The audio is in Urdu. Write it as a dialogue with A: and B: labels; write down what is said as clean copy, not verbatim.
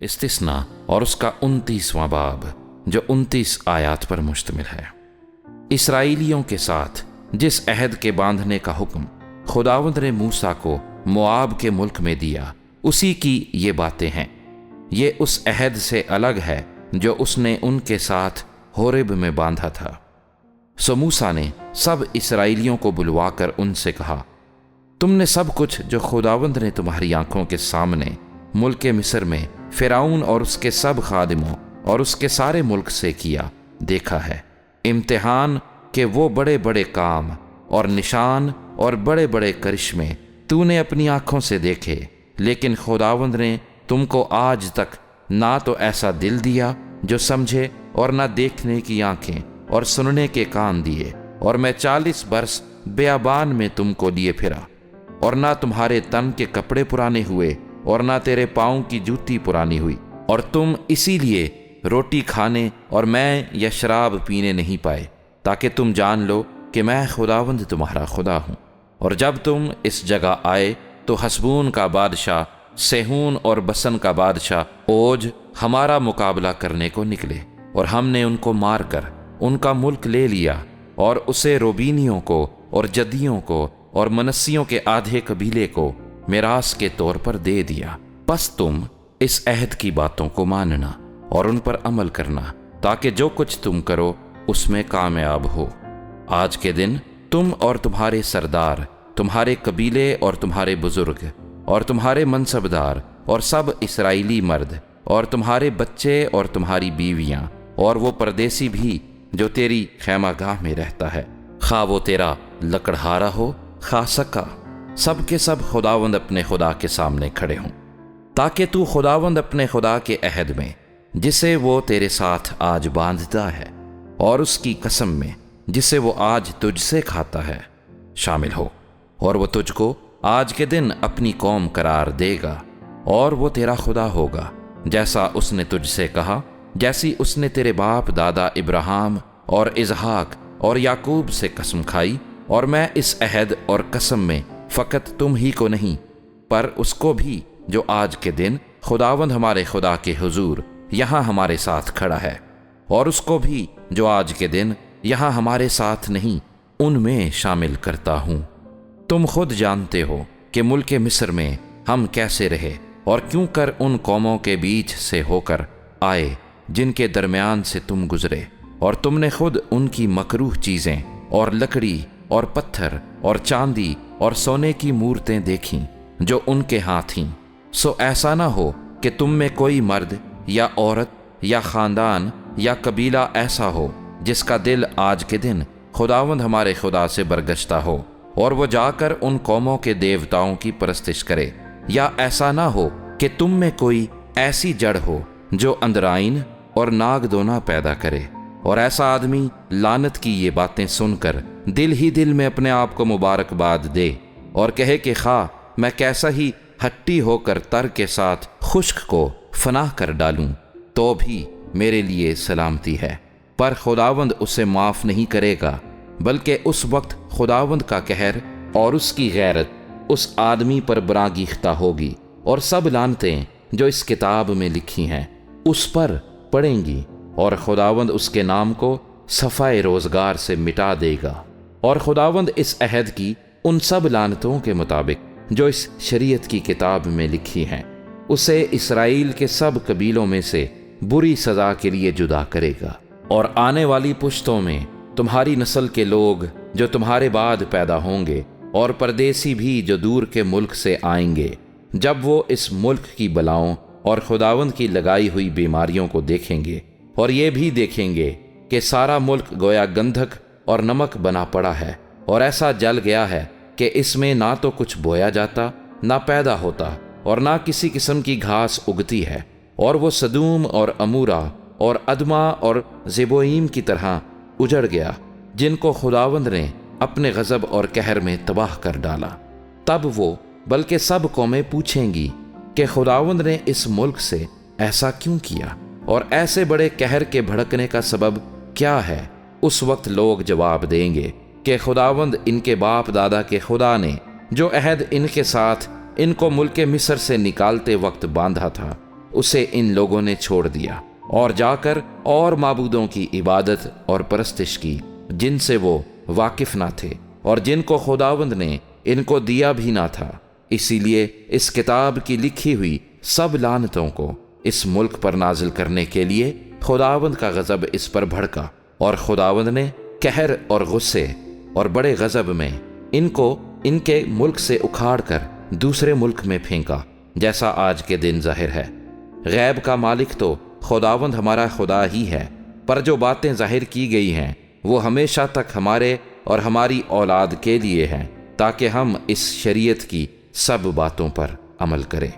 A: استثنا اور اس کا 29واں باب جو 29 آیات پر مشتمل ہے۔ اسرائیلیوں کے ساتھ جس عہد کے باندھنے کا حکم خداوند نے موسیٰ کو موآب کے ملک میں دیا، اسی کی یہ باتیں ہیں۔ یہ اس عہد سے الگ ہے جو اس نے ان کے ساتھ ہورب میں باندھا تھا۔ سو موسیٰ نے سب اسرائیلیوں کو بلوا کر ان سے کہا، تم نے سب کچھ جو خداوند نے تمہاری آنکھوں کے سامنے ملک مصر میں فرعون اور اس کے سب خادموں اور اس کے سارے ملک سے کیا دیکھا ہے۔ امتحان کہ وہ بڑے بڑے کام اور نشان اور بڑے بڑے کرشمے تو نے اپنی آنکھوں سے دیکھے، لیکن خداوند نے تم کو آج تک نہ تو ایسا دل دیا جو سمجھے، اور نہ دیکھنے کی آنکھیں اور سننے کے کان دیے، اور میں 40 برس بیابان میں تم کو لیے پھرا، اور نہ تمہارے تن کے کپڑے پرانے ہوئے اور نہ تیرے پاؤں کی جوتی پرانی ہوئی، اور تم اسی لیے روٹی کھانے اور میں یا شراب پینے نہیں پائے، تاکہ تم جان لو کہ میں خداوند تمہارا خدا ہوں۔ اور جب تم اس جگہ آئے تو حسبون کا بادشاہ سیہون اور بسن کا بادشاہ اوج ہمارا مقابلہ کرنے کو نکلے، اور ہم نے ان کو مار کر ان کا ملک لے لیا، اور اسے روبینیوں کو اور جدیوں کو اور منسیوں کے آدھے قبیلے کو میراث کے طور پر دے دیا۔ پس تم اس عہد کی باتوں کو ماننا اور ان پر عمل کرنا، تاکہ جو کچھ تم کرو اس میں کامیاب ہو۔ آج کے دن تم اور تمہارے سردار، تمہارے قبیلے اور تمہارے بزرگ اور تمہارے منصبدار اور سب اسرائیلی مرد اور تمہارے بچے اور تمہاری بیویاں اور وہ پردیسی بھی جو تیری خیمہ گاہ میں رہتا ہے، خواہ وہ تیرا لکڑہارا ہو خواہ سکا، سب کے سب خداوند اپنے خدا کے سامنے کھڑے ہوں، تاکہ تو خداوند اپنے خدا کے عہد میں جسے وہ تیرے ساتھ آج باندھتا ہے، اور اس کی قسم میں جسے وہ آج تجھ سے کھاتا ہے، شامل ہو، اور وہ تجھ کو آج کے دن اپنی قوم قرار دے گا، اور وہ تیرا خدا ہوگا، جیسا اس نے تجھ سے کہا، جیسی اس نے تیرے باپ دادا ابراہیم اور اسحاق اور یعقوب سے قسم کھائی۔ اور میں اس عہد اور قسم میں فقط تم ہی کو نہیں، پر اس کو بھی جو آج کے دن خداوند ہمارے خدا کے حضور یہاں ہمارے ساتھ کھڑا ہے، اور اس کو بھی جو آج کے دن یہاں ہمارے ساتھ نہیں، ان میں شامل کرتا ہوں۔ تم خود جانتے ہو کہ ملک مصر میں ہم کیسے رہے اور کیوں کر ان قوموں کے بیچ سے ہو کر آئے جن کے درمیان سے تم گزرے، اور تم نے خود ان کی مکروہ چیزیں اور لکڑی اور پتھر اور چاندی اور سونے کی مورتیں دیکھیں جو ان کے ہاں تھیں۔ سو ایسا نہ ہو کہ تم میں کوئی مرد یا عورت یا خاندان یا قبیلہ ایسا ہو جس کا دل آج کے دن خداوند ہمارے خدا سے برگشتہ ہو، اور وہ جا کر ان قوموں کے دیوتاؤں کی پرستش کرے، یا ایسا نہ ہو کہ تم میں کوئی ایسی جڑ ہو جو اندرائن اور ناگ دونا پیدا کرے، اور ایسا آدمی لعنت کی یہ باتیں سن کر دل ہی دل میں اپنے آپ کو مبارکباد دے اور کہے کہ خواہ میں کیسا ہی ہٹی ہو کر تر کے ساتھ خشک کو فنا کر ڈالوں تو بھی میرے لیے سلامتی ہے، پر خداوند اسے معاف نہیں کرے گا، بلکہ اس وقت خداوند کا قہر اور اس کی غیرت اس آدمی پر براگیختہ ہوگی، اور سب لعنتیں جو اس کتاب میں لکھی ہیں اس پر پڑیں گی، اور خداوند اس کے نام کو صفحۂ روزگار سے مٹا دے گا۔ اور خداوند اس عہد کی ان سب لعنتوں کے مطابق جو اس شریعت کی کتاب میں لکھی ہیں اسے اسرائیل کے سب قبیلوں میں سے بری سزا کے لیے جدا کرے گا، اور آنے والی پشتوں میں تمہاری نسل کے لوگ جو تمہارے بعد پیدا ہوں گے اور پردیسی بھی جو دور کے ملک سے آئیں گے، جب وہ اس ملک کی بلاؤں اور خداوند کی لگائی ہوئی بیماریوں کو دیکھیں گے، اور یہ بھی دیکھیں گے کہ سارا ملک گویا گندھک اور نمک بنا پڑا ہے، اور ایسا جل گیا ہے کہ اس میں نہ تو کچھ بویا جاتا نہ پیدا ہوتا، اور نہ کسی قسم کی گھاس اگتی ہے، اور وہ سدوم اور امورا اور ادما اور زبوئیم کی طرح اجڑ گیا، جن کو خداوند نے اپنے غضب اور قہر میں تباہ کر ڈالا۔ تب وہ بلکہ سب قومیں پوچھیں گی کہ خداوند نے اس ملک سے ایسا کیوں کیا، اور ایسے بڑے قہر کے بھڑکنے کا سبب کیا ہے؟ اس وقت لوگ جواب دیں گے کہ خداوند ان کے باپ دادا کے خدا نے جو عہد ان کے ساتھ ان کو ملک مصر سے نکالتے وقت باندھا تھا، اسے ان لوگوں نے چھوڑ دیا اور جا کر اور معبودوں کی عبادت اور پرستش کی جن سے وہ واقف نہ تھے اور جن کو خداوند نے ان کو دیا بھی نہ تھا۔ اسی لیے اس کتاب کی لکھی ہوئی سب لعنتوں کو اس ملک پر نازل کرنے کے لیے خداوند کا غضب اس پر بھڑکا، اور خداوند نے قہر اور غصے اور بڑے غضب میں ان کو ان کے ملک سے اکھاڑ کر دوسرے ملک میں پھینکا، جیسا آج کے دن ظاہر ہے۔ غیب کا مالک تو خداوند ہمارا خدا ہی ہے، پر جو باتیں ظاہر کی گئی ہیں وہ ہمیشہ تک ہمارے اور ہماری اولاد کے لیے ہیں، تاکہ ہم اس شریعت کی سب باتوں پر عمل کریں۔